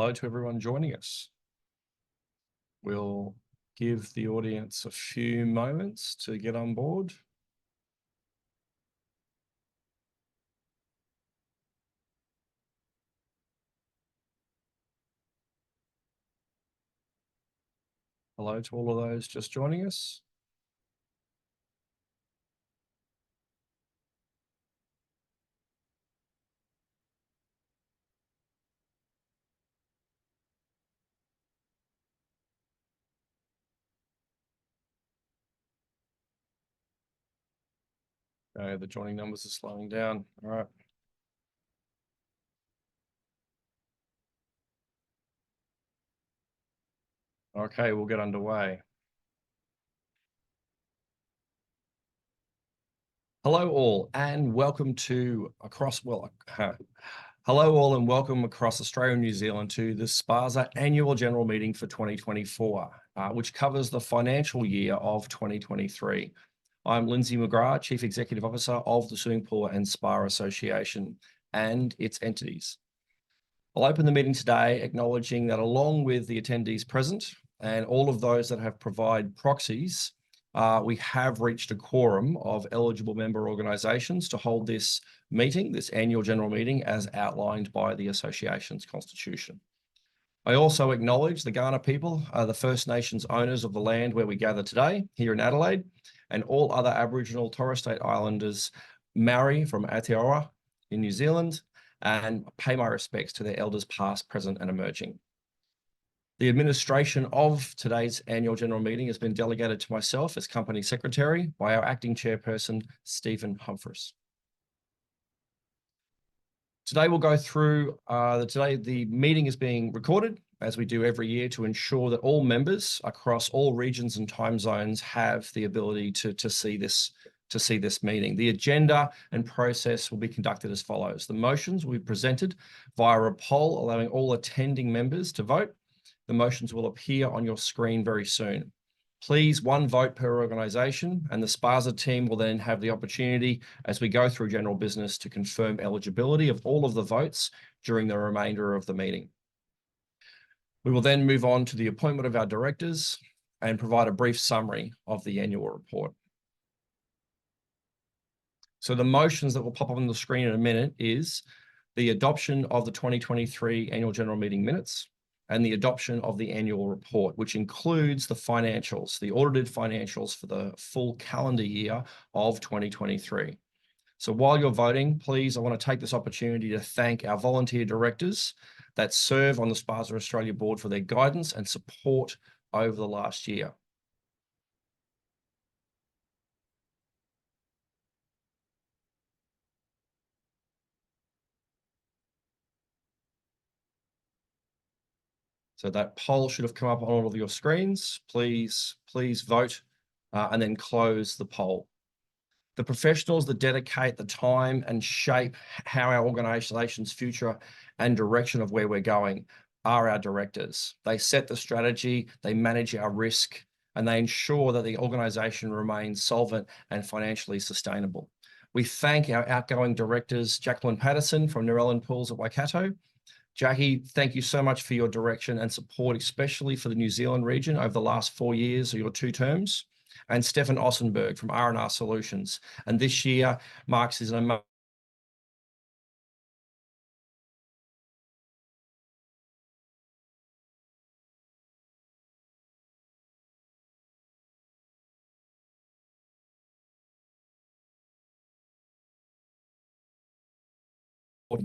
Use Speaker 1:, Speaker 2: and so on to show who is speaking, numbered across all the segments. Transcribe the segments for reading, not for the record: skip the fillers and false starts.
Speaker 1: Hello to everyone joining us. We'll give the audience a few moments to get on board. Hello to all of those just joining us. Okay, the joining numbers are slowing down. All right. Okay, we'll get underway. Hello all, and welcome to hello all and welcome across Australia and New Zealand to the SPASA Annual General Meeting for 2024, which covers the financial year of 2023. I'm Lindsay McGrath, Chief Executive Officer of the Swimming Pool and Spa Association and its entities. I'll open the meeting today acknowledging that along with the attendees present and all of those that have provided proxies, we have reached a quorum of eligible member organisations to hold this meeting, this annual general meeting, as outlined by the association's constitution. I also acknowledge the Kaurna people, the First Nations owners of the land where we gather today, here in Adelaide, and all other Aboriginal Torres Strait Islanders, Maori from Aotearoa in New Zealand, and pay my respects to their elders past, present, and emerging. The administration of today's annual general meeting has been delegated to myself as Company Secretary by our Acting Chairperson, Stephen Humphries. Today we'll go through, the meeting is being recorded, as we do every year, to ensure that all members across all regions and time zones have the ability to see this meeting. The agenda and process will be conducted as follows. The motions will be presented via a poll, allowing all attending members to vote. The motions will appear on your screen very soon. Please, one vote per organisation, and the SPASA team will then have the opportunity, as we go through general business, to confirm eligibility of all of the votes during the remainder of the meeting. We will then move on to the appointment of our directors and provide a brief summary of the annual report. So the motions that will pop up on the screen in a minute is the adoption of the 2023 Annual General Meeting minutes and the adoption of the annual report, which includes the financials, the audited financials for the full calendar year of 2023. So while you're voting, please, I want to take this opportunity to thank our volunteer directors that serve on the SPASA Australia board for their guidance and support over the last year. So that poll should have come up on all of your screens. Please vote and then close the poll. The professionals that dedicate the time and shape how our organisation's future and direction of where we're going are our directors. They set the strategy, they manage our risk, and they ensure that the organisation remains solvent and financially sustainable. We thank our outgoing directors, Jacqueline Patterson from Narellan Pools at Waikato. Jackie, thank you so much for your direction and support, especially for the New Zealand region over the last 4 years of your 2 terms. And Stefan Ossenberg from R&R Solutions. And this year marks his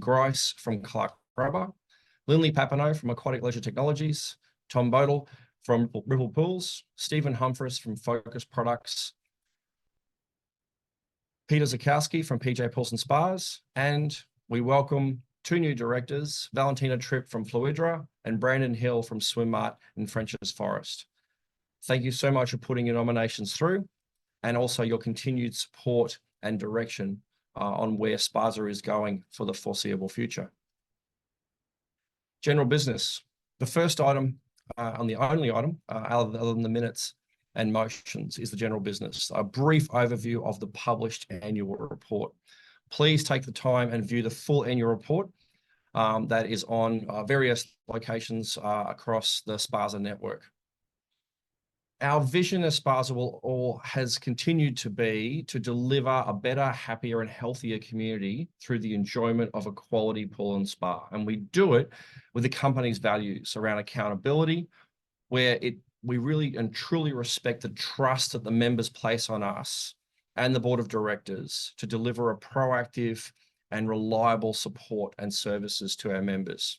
Speaker 1: Grice from Clark Rubber, Lindley Papineau from Aquatic Leisure Technologies, Tom Bodle from Ripple Pools, Stephen Humphries from Focus Products, Peter Zakowski from PJ Paulson Spas, and we welcome 2 new directors, Valentina Tripp from Fluidra and Brandon Hill from Swimmart in French's Forest. Thank you so much for putting your nominations through and also your continued support and direction on where SPASA is going for the foreseeable future. General business. The first item, and the only item, other than the minutes and motions, is the general business. A brief overview of the published annual report. Please take the time and view the full annual report that is on various locations across the SPASA network. Our vision as SPASA has continued to be to deliver a better, happier, and healthier community through the enjoyment of a quality pool and spa. And we do it with the company's values around accountability, where we really and truly respect the trust that the members place on us and the board of directors to deliver a proactive and reliable support and services to our members.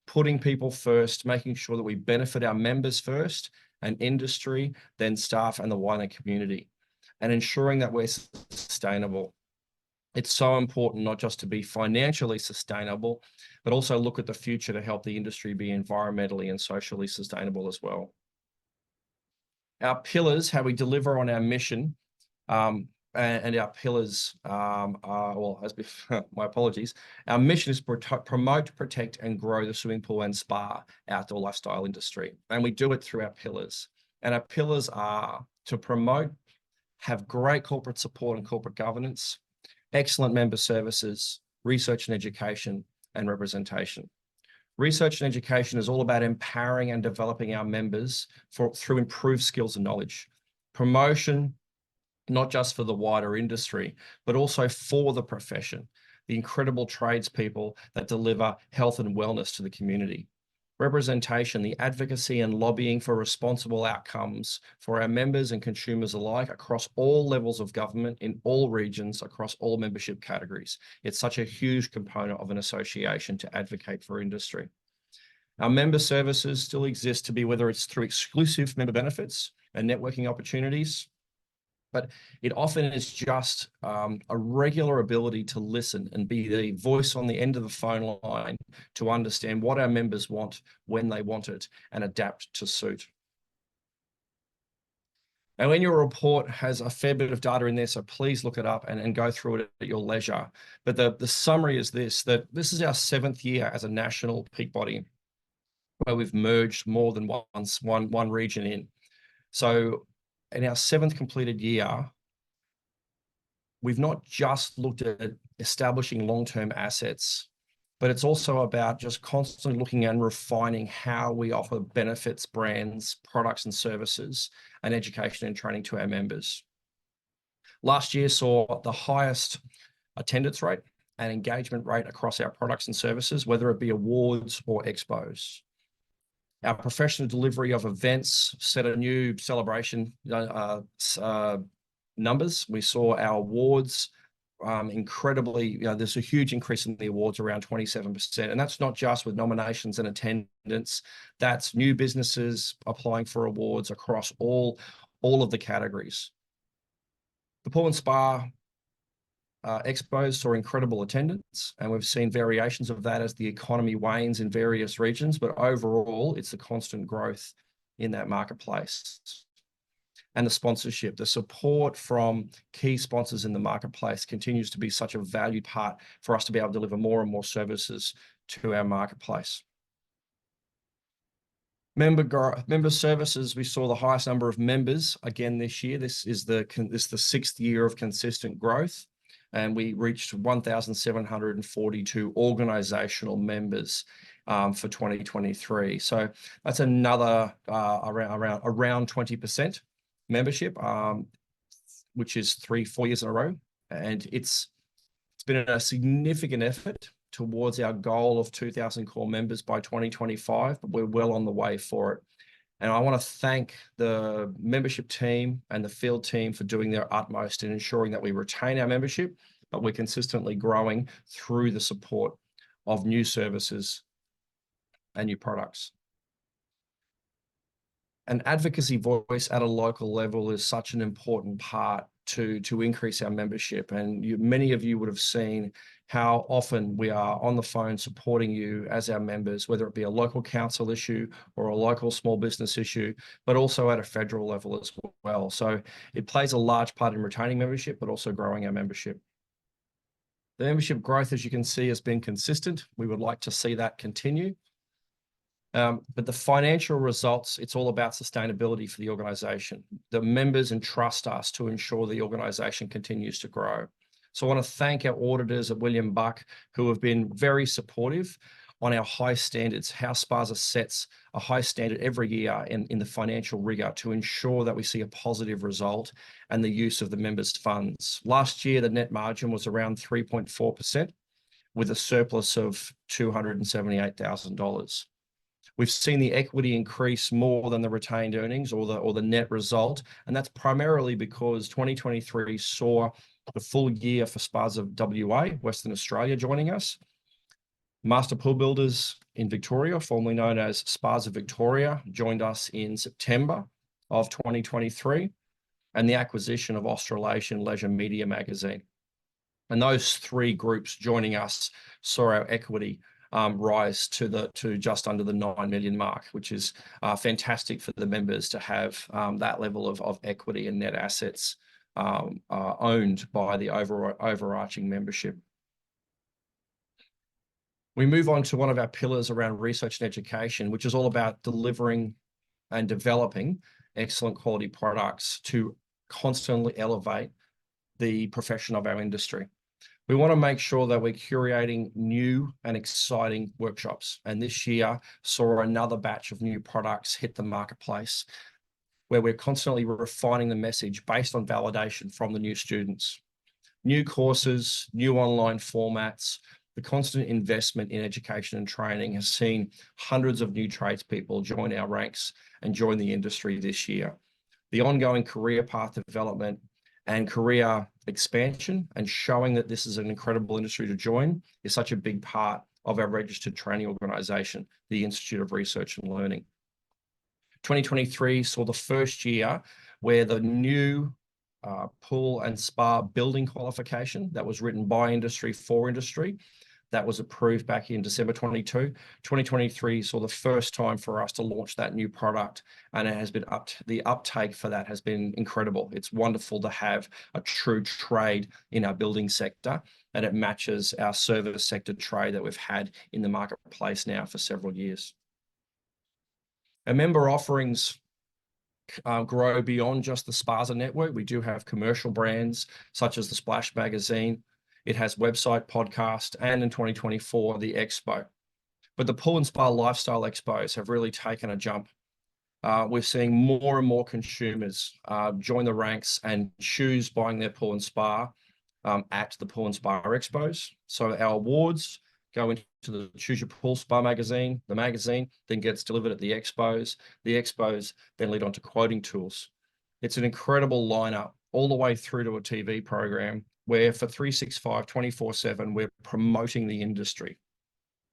Speaker 1: Putting people first, making sure that we benefit our members first, and industry, then staff and the wider community, and ensuring that we're sustainable. It's so important not just to be financially sustainable, but also look at the future to help the industry be environmentally and socially sustainable as well. Our pillars, how we deliver on our mission, and our pillars are, well, my apologies. Our mission is to promote, protect, and grow the swimming pool and spa outdoor lifestyle industry. And we do it through our pillars. And our pillars are to promote, have great corporate support and corporate governance, excellent member services, research and education, and representation. Research and education is all about empowering and developing our members through improved skills and knowledge. Promotion, not just for the wider industry, but also for the profession, the incredible tradespeople that deliver health and wellness to the community. Representation, the advocacy and lobbying for responsible outcomes for our members and consumers alike across all levels of government in all regions, across all membership categories. It's such a huge component of an association to advocate for industry. Our member services still exist to be, whether it's through exclusive member benefits and networking opportunities, but it often is just a regular ability to listen and be the voice on the end of the phone line to understand what our members want, when they want it, and adapt to suit. Now, in your report has a fair bit of data in there, so please look it up and go through it at your leisure. But the summary is this, that this is our 7th year as a national peak body, where we've merged more than one region in. So in our 7th completed year, we've not just looked at establishing long-term assets, but it's also about just constantly looking and refining how we offer benefits, brands, products and services, and education and training to our members. Last year saw the highest attendance rate and engagement rate across our products and services, whether it be awards or expos. Our professional delivery of events set a new celebration numbers. We saw our awards incredibly, there's a huge increase in the awards, around 27%. And that's not just with nominations and attendance. That's new businesses applying for awards across all of the categories. The Pool and Spa expos saw incredible attendance, and we've seen variations of that as the economy wanes in various regions, but overall, it's the constant growth in that marketplace. And the sponsorship, the support from key sponsors in the marketplace continues to be such a valued part for us to be able to deliver more and more services to our marketplace. Member services, we saw the highest number of members again this year. This is the 6th year of consistent growth. And we reached 1,742 organizational members for 2023. So that's another around 20% membership, which is 3-4 years in a row. And it's been a significant effort towards our goal of 2,000 core members by 2025, but we're well on the way for it. And I want to thank the membership team and the field team for doing their utmost in ensuring that we retain our membership, but we're consistently growing through the support of new services and new products. An advocacy voice at a local level is such an important part to increase our membership. And many of you would have seen how often we are on the phone supporting you as our members, whether it be a local council issue or a local small business issue, but also at a federal level as well. So it plays a large part in retaining membership, but also growing our membership. The membership growth, as you can see, has been consistent. We would like to see that continue. But the financial results, it's all about sustainability for the organisation. The members entrust us to ensure the organisation continues to grow. So I want to thank our auditors at William Buck, who have been very supportive on our high standards, how SPASA sets a high standard every year in the financial rigor to ensure that we see a positive result and the use of the members' funds. Last year, the net margin was around 3.4%, with a surplus of $278,000. We've seen the equity increase more than the retained earnings or the net result, and that's primarily because 2023 saw the full year for SPASA WA, Western Australia, joining us. Master Pool Builders in Victoria, formerly known as SPASA Victoria, joined us in September of 2023, and the acquisition of Australasian Leisure Media magazine. And those three groups joining us saw our equity rise to just under the 9 million mark, which is fantastic for the members to have that level of equity and net assets owned by the overarching membership. We move on to one of our pillars around research and education, which is all about delivering and developing excellent quality products to constantly elevate the profession of our industry. We want to make sure that we're curating new and exciting workshops. And this year saw another batch of new products hit the marketplace, where we're constantly refining the message based on validation from the new students. New courses, new online formats, the constant investment in education and training has seen hundreds of new tradespeople join our ranks and join the industry this year. The ongoing career path development and career expansion and showing that this is an incredible industry to join is such a big part of our registered training organisation, the Institute of Research and Learning. 2023 saw the first year where the new pool and spa building qualification that was written by industry for industry, that was approved back in December 22. 2023 saw the first time for us to launch that new product, and it has been the uptake for that has been incredible. It's wonderful to have a true trade in our building sector, and it matches our service sector trade that we've had in the marketplace now for several years. Our member offerings grow beyond just the SPASA network. We do have commercial brands such as the Splash magazine. It has website, podcast, and in 2024, the Expo. But the Pool and Spa Lifestyle Expos have really taken a jump. We're seeing more and more consumers join the ranks and choose buying their pool and spa at the Pool and Spa Expos. So our awards go into the Choose Your Pool Spa magazine. The magazine then gets delivered at the Expos. The Expos then lead on to quoting tools. It's an incredible lineup all the way through to a TV program where for 365, 24/7, we're promoting the industry.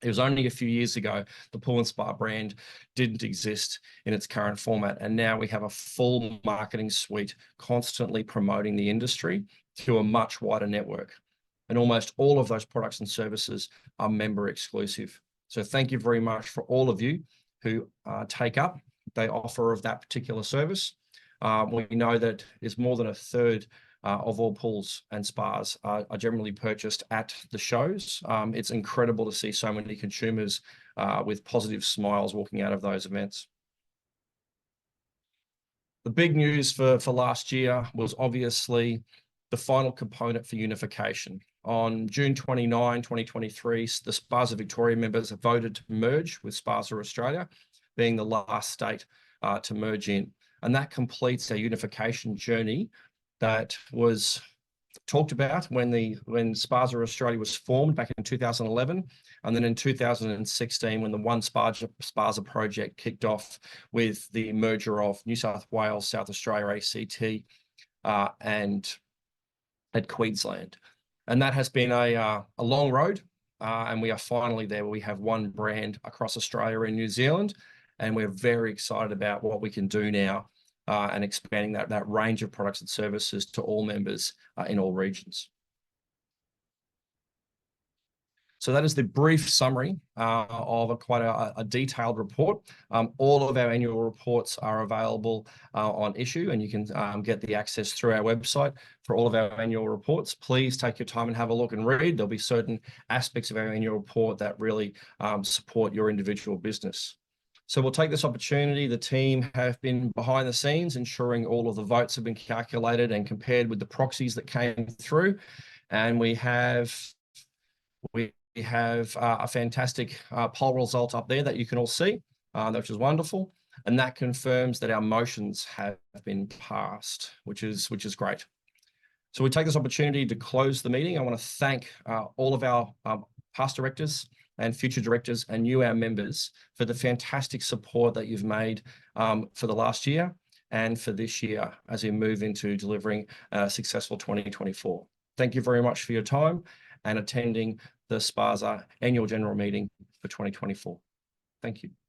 Speaker 1: It was only a few years ago, the Pool and Spa brand didn't exist in its current format. And now we have a full marketing suite constantly promoting the industry to a much wider network. And almost all of those products and services are member exclusive. So thank you very much for all of you who take up the offer of that particular service. We know that it's more than a third of all pools and spas are generally purchased at the shows. It's incredible to see so many consumers with positive smiles walking out of those events. The big news for last year was obviously the final component for unification. On June 29, 2023, the SPASA Victoria members have voted to merge with SPASA Australia, being the last state to merge in. And that completes our unification journey that was talked about when SPASA Australia was formed back in 2011, and then in 2016 when the One SPASA project kicked off with the merger of New South Wales, South Australia, ACT, and at Queensland. And that has been a long road, and we are finally there where we have one brand across Australia and New Zealand, and we're very excited about what we can do now and expanding that range of products and services to all members in all regions. So that is the brief summary of quite a detailed report. All of our annual reports are available on issue, and you can get the access through our website for all of our annual reports. Please take your time and have a look and read. There'll be certain aspects of our annual report that really support your individual business. So we'll take this opportunity. The team have been behind the scenes, ensuring all of the votes have been calculated and compared with the proxies that came through. And we have a fantastic poll result up there that you can all see, which is wonderful. And that confirms that our motions have been passed, which is great. So we take this opportunity to close the meeting. I want to thank all of our past directors and future directors and you, our members, for the fantastic support that you've made for the last year and for this year as we move into delivering a successful 2024. Thank you very much for your time and attending the SPASA Annual General Meeting for 2024. Thank you.